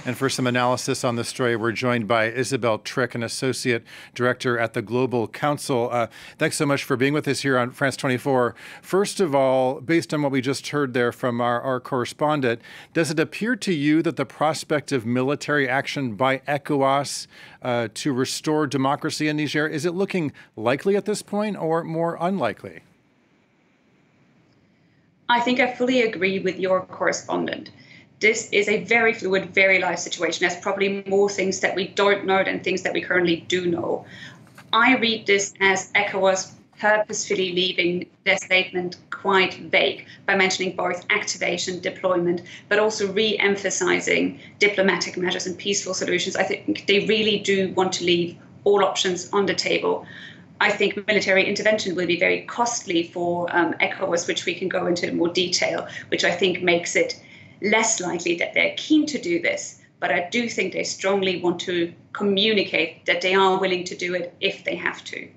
And for some analysis on the story, we're joined by Isabelle Trick, an associate director at the Global Counsel. Thanks so much for being with us here on France 24. First of all, based on what we just heard there from our correspondent, does it appear to you that the prospect of military action by ECOWAS to restore democracy in Niger, is it looking likely at this point or more unlikely? I think I fully agree with your correspondent. This is a very fluid, very live situation. There's probably more things that we don't know than things that we currently do know. I read this as ECOWAS purposefully leaving their statement quite vague by mentioning both activation, deployment, but also re-emphasizing diplomatic measures and peaceful solutions. I think they really do want to leave all options on the table. I think military intervention will be very costly for ECOWAS, which we can go into in more detail, which I think makes it less likely that they're keen to do this. But I do think they strongly want to communicate that they are willing to do it if they have to.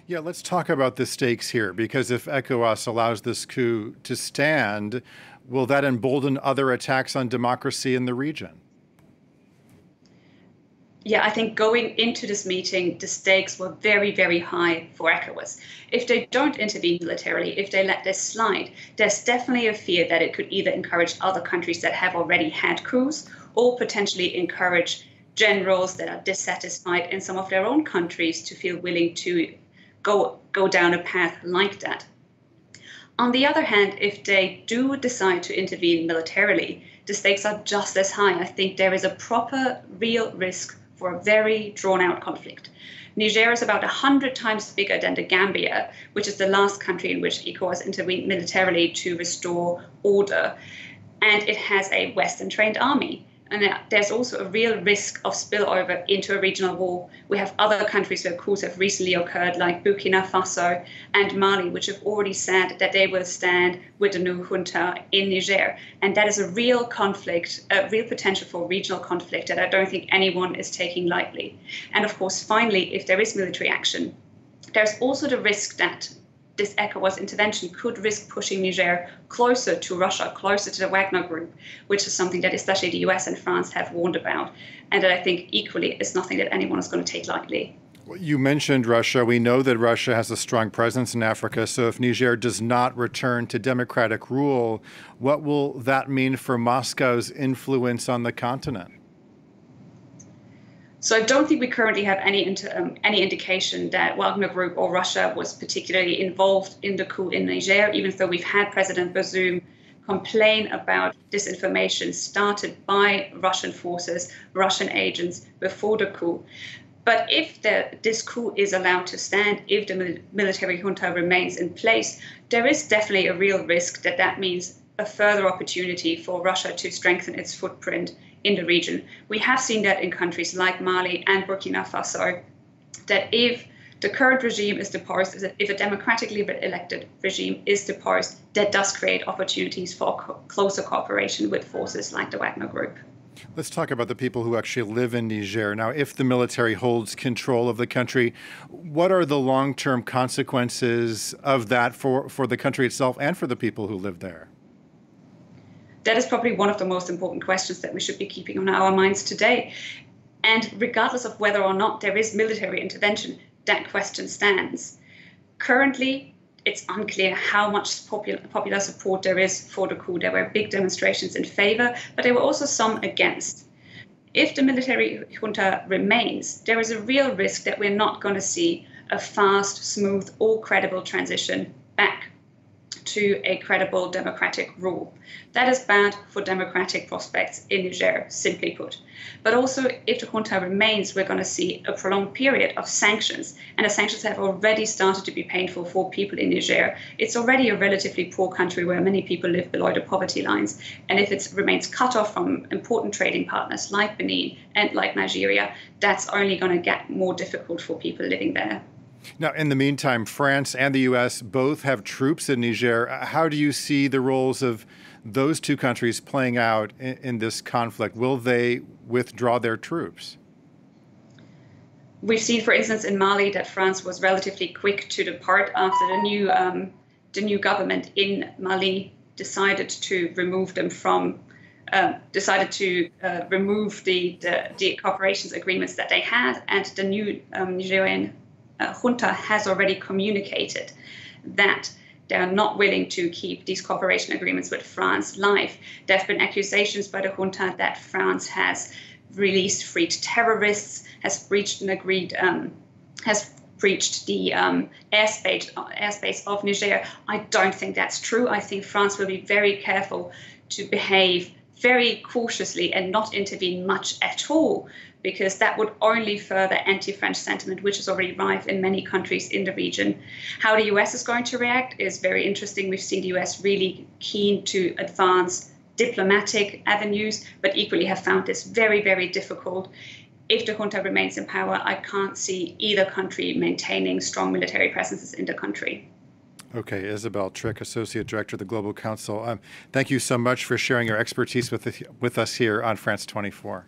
Yeah, let's talk about the stakes here, because if ECOWAS allows this coup to stand, will that embolden other attacks on democracy in the region? Yeah, I think going into this meeting, the stakes were very, very high for ECOWAS. If they don't intervene militarily, if they let this slide, there's definitely a fear that it could either encourage other countries that have already had coups or potentially encourage generals that are dissatisfied in some of their own countries to feel willing to go down a path like that. On the other hand, if they do decide to intervene militarily, the stakes are just as high. I think there is a proper, real risk for a very drawn-out conflict. Niger is about 100 times bigger than the Gambia, which is the last country in which ECOWAS intervened militarily to restore order. And it has a Western-trained army. And there's also a real risk of spillover into a regional war. We have other countries where coups have recently occurred, like Burkina Faso and Mali, which have already said that they will stand with the new junta in Niger. And that is a real conflict, a real potential for regional conflict that I don't think anyone is taking lightly. And of course, finally, if there is military action, there's also the risk that this ECOWAS intervention could risk pushing Niger closer to Russia, closer to the Wagner Group, which is something that especially the US and France have warned about, and that I think equally is nothing that anyone is going to take lightly. You mentioned Russia. We know that Russia has a strong presence in Africa, so if Niger does not return to democratic rule, what will that mean for Moscow's influence on the continent? So I don't think we currently have any indication that Wagner Group or Russia was particularly involved in the coup in Niger, even though we've had President Bazoum complain about disinformation started by Russian forces, Russian agents before the coup. But if this coup is allowed to stand, if the military junta remains in place, there is definitely a real risk that that means a further opportunity for Russia to strengthen its footprint in the region. We have seen that in countries like Mali and Burkina Faso, that if the current regime is deposed, if a democratically elected regime is deposed, that does create opportunities for closer cooperation with forces like the Wagner Group. Let's talk about the people who actually live in Niger. Now, if the military holds control of the country, what are the long-term consequences of that for the country itself and for the people who live there? That is probably one of the most important questions that we should be keeping on our minds today. And regardless of whether or not there is military intervention, that question stands. Currently, it's unclear how much popular support there is for the coup. There were big demonstrations in favor, but there were also some against. If the military junta remains, there is a real risk that we're not going to see a fast, smooth, or credible transition back to a credible democratic rule. That is bad for democratic prospects in Niger, simply put. But also, if the junta remains, we're going to see a prolonged period of sanctions. And the sanctions have already started to be painful for people in Niger. It's already a relatively poor country where many people live below the poverty lines. And if it remains cut off from important trading partners like Benin and like Nigeria, that's only going to get more difficult for people living there. Now, in the meantime, France and the U.S. both have troops in Niger. How do you see the roles of those two countries playing out in this conflict? Will they withdraw their troops? We've seen, for instance, in Mali that France was relatively quick to depart after the new government in Mali decided to remove them from decided to remove the cooperations agreements that they had, and the new Nigerian junta has already communicated that they are not willing to keep these cooperation agreements with France live. There have been accusations by the junta that France has released freed terrorists, has breached an agreed, has breached the airspace of Niger. I don't think that's true. I think France will be very careful to behave very cautiously and not intervene much at all, because that would only further anti-French sentiment, which is already rife in many countries in the region. How the US is going to react is very interesting. We've seen the US really keen to advance diplomatic avenues, but equally have found this very, very difficult. If the junta remains in power, I can't see either country maintaining strong military presences in the country. Okay, Isabelle Trick, Associate Director of the Global Council. Thank you so much for sharing your expertise with us here on France 24.